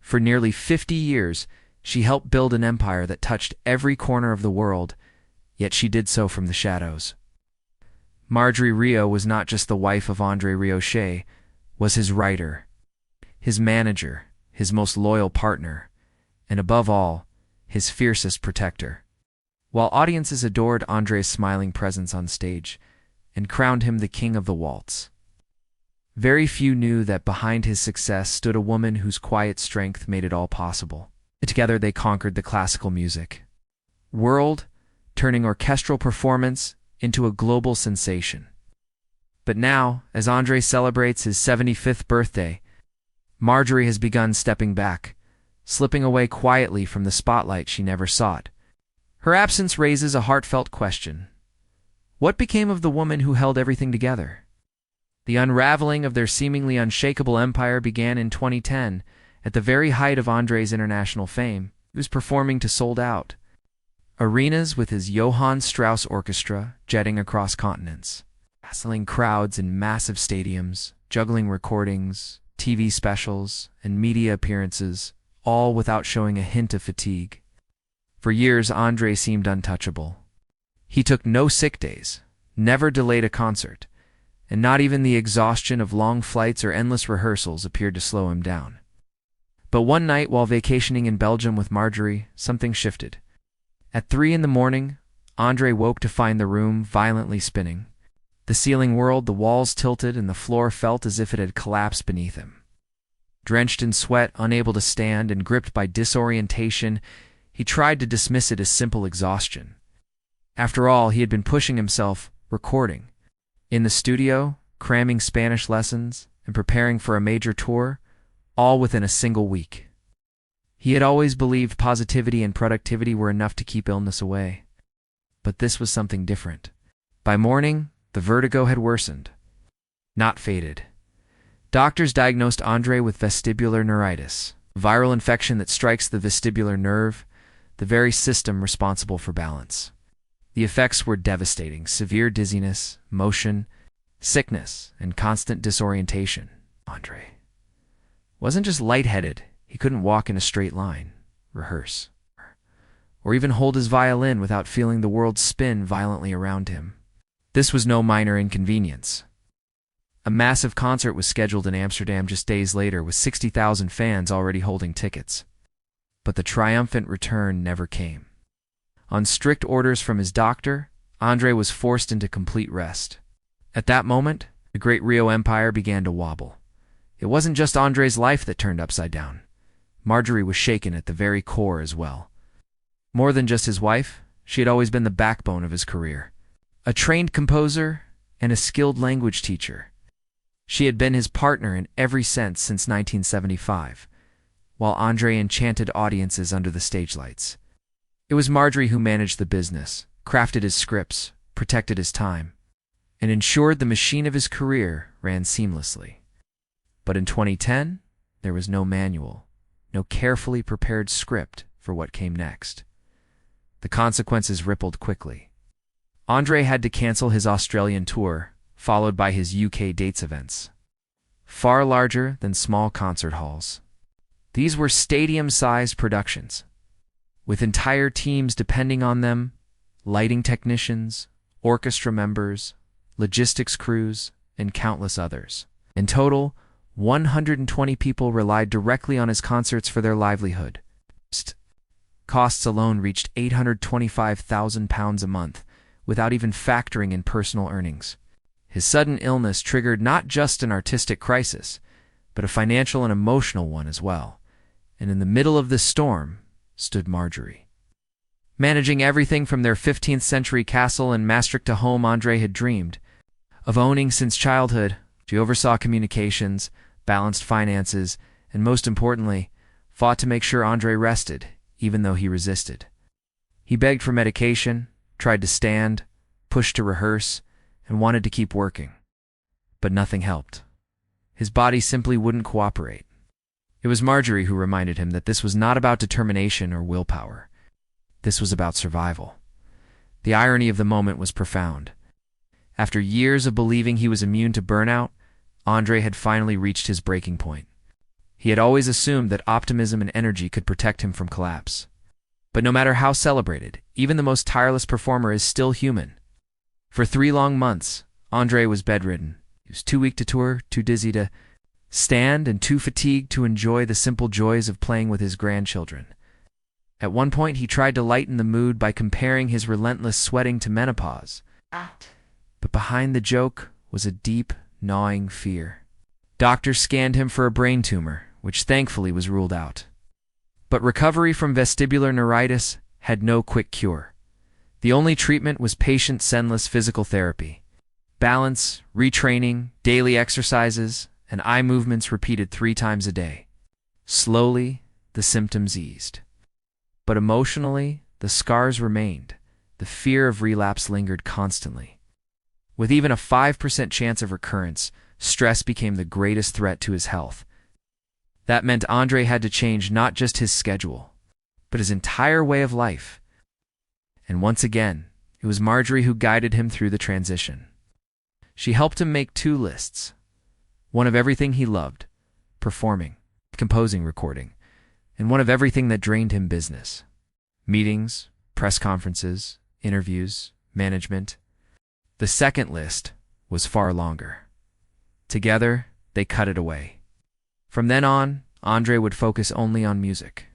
For nearly 50 years, she helped build an empire that touched every corner of the world, yet she did so from the shadows. Marjorie Rieu was not just the wife of André Rieu, was his writer, his manager, his most loyal partner, and above all, his fiercest protector. While audiences adored André's smiling presence on stage and crowned him the king of the waltz, very few knew that behind his success stood a woman whose quiet strength made it all possible. Together they conquered the classical music world, turning orchestral performance into a global sensation. But now, as André celebrates his 75th birthday, Marjorie has begun stepping back, slipping away quietly from the spotlight she never sought. Her absence raises a heartfelt question. What became of the woman who held everything together? The unraveling of their seemingly unshakable empire began in 2010, at the very height of André's international fame. He was performing to sold out arenas with his Johann Strauss Orchestra jetting across continents, dazzling crowds in massive stadiums, juggling recordings, TV specials, and media appearances, all without showing a hint of fatigue. For years, André seemed untouchable. He took no sick days, never delayed a concert, and not even the exhaustion of long flights or endless rehearsals appeared to slow him down. But one night, while vacationing in Belgium with Marjorie, something shifted. At 3 a.m, André woke to find the room violently spinning. The ceiling whirled, the walls tilted, and the floor felt as if it had collapsed beneath him. Drenched in sweat, unable to stand, and gripped by disorientation, he tried to dismiss it as simple exhaustion. After all, he had been pushing himself, recording. In the studio, cramming Spanish lessons, and preparing for a major tour, all within a single week. He had always believed positivity and productivity were enough to keep illness away. But this was something different. By morning, the vertigo had worsened, not faded. Doctors diagnosed André with vestibular neuritis, a viral infection that strikes the vestibular nerve, the very system responsible for balance. The effects were devastating: severe dizziness, motion, sickness, and constant disorientation. André wasn't just lightheaded. He couldn't walk in a straight line, rehearse, or even hold his violin without feeling the world spin violently around him. This was no minor inconvenience. A massive concert was scheduled in Amsterdam just days later, with 60,000 fans already holding tickets. But the triumphant return never came. On strict orders from his doctor, André was forced into complete rest. At that moment, the great Rieu empire began to wobble. It wasn't just André's life that turned upside down. Marjorie was shaken at the very core as well. More than just his wife, she had always been the backbone of his career. A trained composer and a skilled language teacher, she had been his partner in every sense since 1975, while André enchanted audiences under the stage lights. It was Marjorie who managed the business, crafted his scripts, protected his time, and ensured the machine of his career ran seamlessly. But in 2010, there was no manual, no carefully prepared script for what came next. The consequences rippled quickly. André had to cancel his Australian tour, followed by his UK dates events, far larger than small concert halls. These were stadium-sized productions, with entire teams depending on them, lighting technicians, orchestra members, logistics crews, and countless others. In total, 120 people relied directly on his concerts for their livelihood. Costs alone reached £825,000 a month, without even factoring in personal earnings. His sudden illness triggered not just an artistic crisis, but a financial and emotional one as well. And in the middle of this storm stood Marjorie. Managing everything from their 15th century castle in Maastricht to home André had dreamed of owning since childhood, she oversaw communications, balanced finances, and most importantly, fought to make sure André rested, even though he resisted. He begged for medication, tried to stand, pushed to rehearse, and wanted to keep working. But nothing helped. His body simply wouldn't cooperate. It was Marjorie who reminded him that this was not about determination or willpower. This was about survival. The irony of the moment was profound. After years of believing he was immune to burnout, André had finally reached his breaking point. He had always assumed that optimism and energy could protect him from collapse. But no matter how celebrated, even the most tireless performer is still human. For 3 long months, André was bedridden. He was too weak to tour, too dizzy to stand, and too fatigued to enjoy the simple joys of playing with his grandchildren. At one point, he tried to lighten the mood by comparing his relentless sweating to menopause. But behind the joke was a deep, gnawing fear. Doctors scanned him for a brain tumor, which thankfully was ruled out. But recovery from vestibular neuritis had no quick cure. The only treatment was patient-centless physical therapy. Balance, retraining, daily exercises, and eye movements repeated 3 times a day. Slowly, the symptoms eased. But emotionally, the scars remained. The fear of relapse lingered constantly. With even a 5% chance of recurrence, stress became the greatest threat to his health. That meant André had to change not just his schedule, but his entire way of life. And once again, it was Marjorie who guided him through the transition. She helped him make 2 lists. One of everything he loved, performing, composing, recording, and one of everything that drained him, business. Meetings, press conferences, interviews, management. The second list was far longer. Together, they cut it away. From then on, André would focus only on music.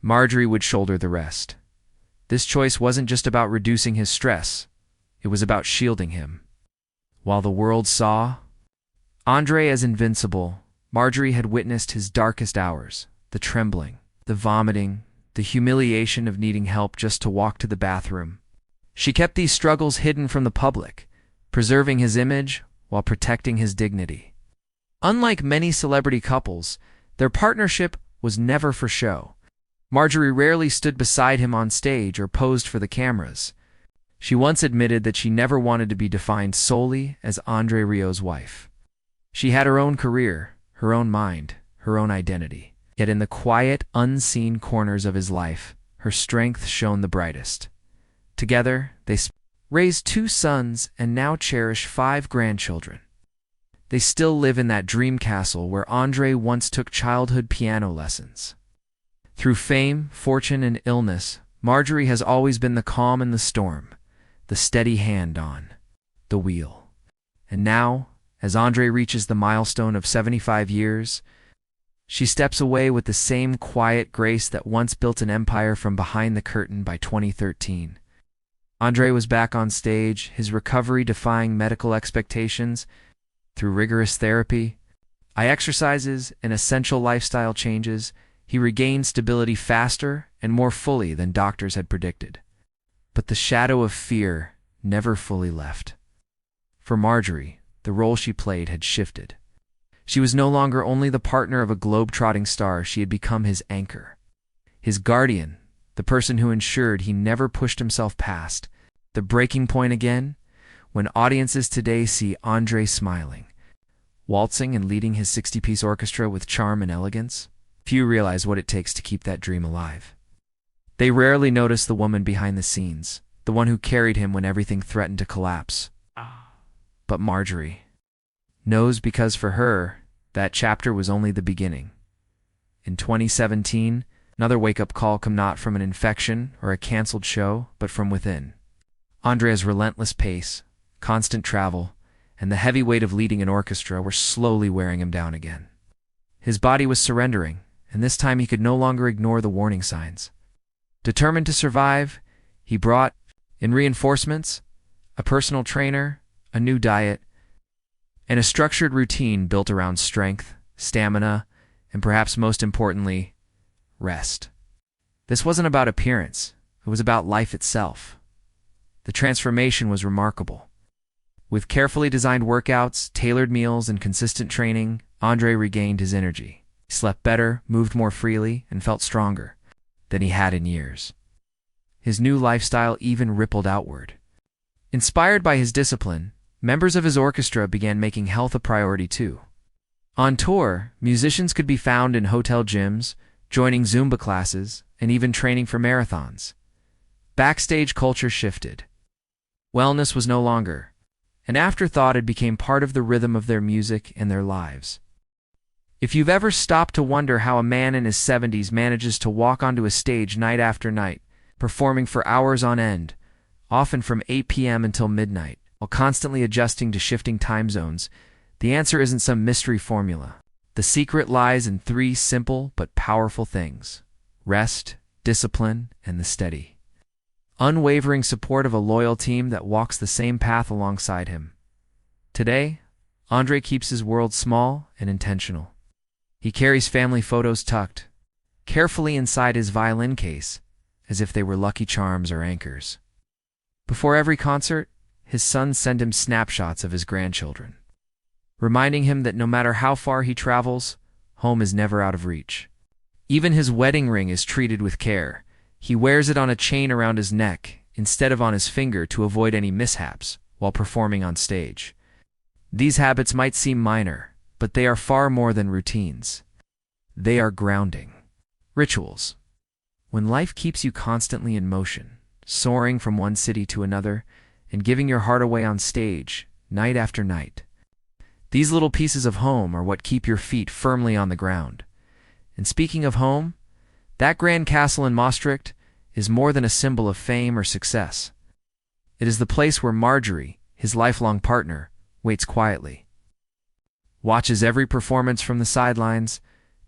Marjorie would shoulder the rest. This choice wasn't just about reducing his stress, it was about shielding him. While the world saw André as invincible, Marjorie had witnessed his darkest hours, the trembling, the vomiting, the humiliation of needing help just to walk to the bathroom. She kept these struggles hidden from the public, preserving his image while protecting his dignity. Unlike many celebrity couples, their partnership was never for show. Marjorie rarely stood beside him on stage or posed for the cameras. She once admitted that she never wanted to be defined solely as André Rieu's wife. She had her own career, her own mind, her own identity. Yet in the quiet, unseen corners of his life, her strength shone the brightest. Together, they raised 2 sons and now cherish 5 grandchildren. They still live in that dream castle where André once took childhood piano lessons. Through fame, fortune, and illness, Marjorie has always been the calm in the storm, the steady hand on the wheel. And now, as André reaches the milestone of 75 years, she steps away with the same quiet grace that once built an empire from behind the curtain by 2013. André was back on stage, his recovery defying medical expectations. Through rigorous therapy, eye exercises, and essential lifestyle changes, he regained stability faster and more fully than doctors had predicted. But the shadow of fear never fully left. For Marjorie, the role she played had shifted. She was no longer only the partner of a globe-trotting star, she had become his anchor, his guardian, the person who ensured he never pushed himself past the breaking point again. When audiences today see André smiling, waltzing and leading his 60-piece orchestra with charm and elegance, few realize what it takes to keep that dream alive. They rarely notice the woman behind the scenes, the one who carried him when everything threatened to collapse. But Marjorie knows, because for her, that chapter was only the beginning. In 2017, another wake-up call came not from an infection or a canceled show, but from within. André's relentless pace, constant travel, and the heavy weight of leading an orchestra were slowly wearing him down again. His body was surrendering, and this time he could no longer ignore the warning signs. Determined to survive, he brought in reinforcements, a personal trainer, a new diet, and a structured routine built around strength, stamina, and perhaps most importantly, rest. This wasn't about appearance, it was about life itself. The transformation was remarkable. With carefully designed workouts, tailored meals, and consistent training, André regained his energy. He slept better, moved more freely, and felt stronger than he had in years. His new lifestyle even rippled outward. Inspired by his discipline, members of his orchestra began making health a priority too. On tour, musicians could be found in hotel gyms, joining Zumba classes, and even training for marathons. Backstage culture shifted. Wellness was no longer an afterthought, it became part of the rhythm of their music and their lives. If you've ever stopped to wonder how a man in his 70s manages to walk onto a stage night after night, performing for hours on end, often from 8 p.m. until midnight, while constantly adjusting to shifting time zones, the answer isn't some mystery formula. The secret lies in three simple but powerful things: rest, discipline, and the steady, unwavering support of a loyal team that walks the same path alongside him. Today, André keeps his world small and intentional. He carries family photos tucked carefully inside his violin case, as if they were lucky charms or anchors. Before every concert, his sons send him snapshots of his grandchildren, reminding him that no matter how far he travels, home is never out of reach. Even his wedding ring is treated with care. He wears it on a chain around his neck instead of on his finger to avoid any mishaps while performing on stage. These habits might seem minor, but they are far more than routines. They are grounding rituals. When life keeps you constantly in motion, soaring from one city to another, and giving your heart away on stage, night after night, these little pieces of home are what keep your feet firmly on the ground. And speaking of home, that grand castle in Maastricht is more than a symbol of fame or success. It is the place where Marjorie, his lifelong partner, waits quietly, watches every performance from the sidelines,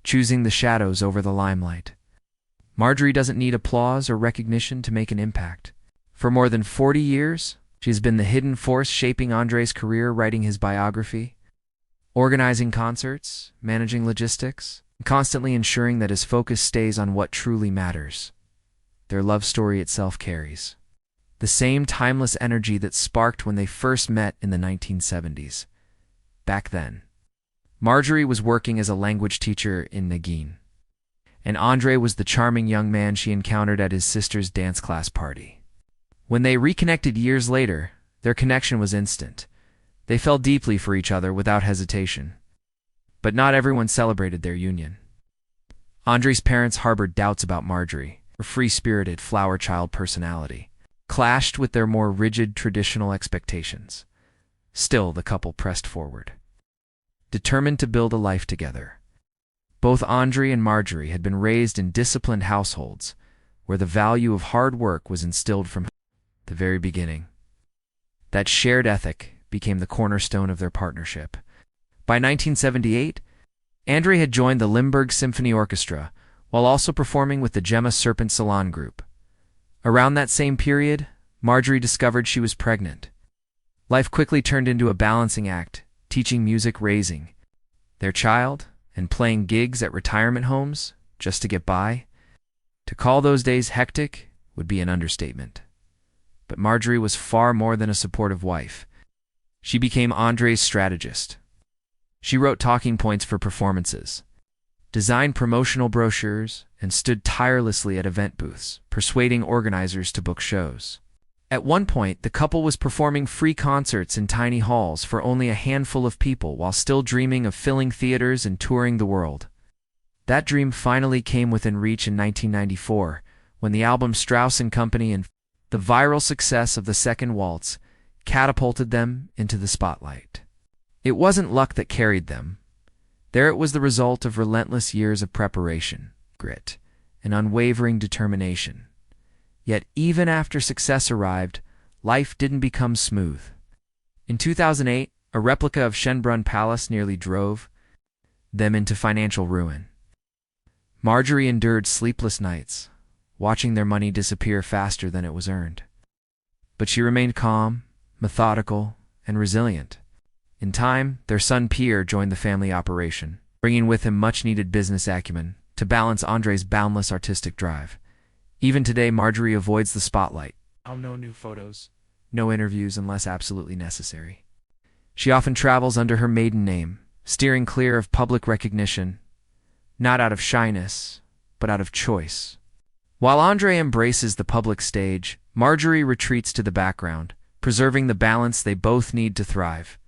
choosing the shadows over the limelight. Marjorie doesn't need applause or recognition to make an impact. For more than 40 years, she has been the hidden force shaping André's career, writing his biography, organizing concerts, managing logistics, and constantly ensuring that his focus stays on what truly matters. Their love story itself carries the same timeless energy that sparked when they first met in the 1970s. Back then, Marjorie was working as a language teacher in Nagin, and André was the charming young man she encountered at his sister's dance class party. When they reconnected years later, their connection was instant. They fell deeply for each other without hesitation. But not everyone celebrated their union. André's parents harbored doubts about Marjorie. Her free-spirited, flower child personality clashed with their more rigid traditional expectations. Still, the couple pressed forward, determined to build a life together. Both André and Marjorie had been raised in disciplined households where the value of hard work was instilled from the very beginning. That shared ethic became the cornerstone of their partnership. By 1978, André had joined the Limburg Symphony Orchestra while also performing with the Gemma Serpent Salon Group. Around that same period, Marjorie discovered she was pregnant. Life quickly turned into a balancing act, teaching music, raising their child, and playing gigs at retirement homes just to get by. To call those days hectic would be an understatement. But Marjorie was far more than a supportive wife. She became André's strategist. She wrote talking points for performances, designed promotional brochures, and stood tirelessly at event booths, persuading organizers to book shows. At one point, the couple was performing free concerts in tiny halls for only a handful of people while still dreaming of filling theaters and touring the world. That dream finally came within reach in 1994, when the album Strauss & Company and the viral success of the second waltz catapulted them into the spotlight. It wasn't luck that carried them. There it was the result of relentless years of preparation, grit, and unwavering determination. Yet even after success arrived, life didn't become smooth. In 2008, a replica of Schönbrunn Palace nearly drove them into financial ruin. Marjorie endured sleepless nights, watching their money disappear faster than it was earned. But she remained calm, methodical, and resilient. In time, their son Pierre joined the family operation, bringing with him much-needed business acumen to balance André's boundless artistic drive. Even today, Marjorie avoids the spotlight. No new photos, no interviews unless absolutely necessary. She often travels under her maiden name, steering clear of public recognition, not out of shyness, but out of choice. While André embraces the public stage, Marjorie retreats to the background, preserving the balance they both need to thrive.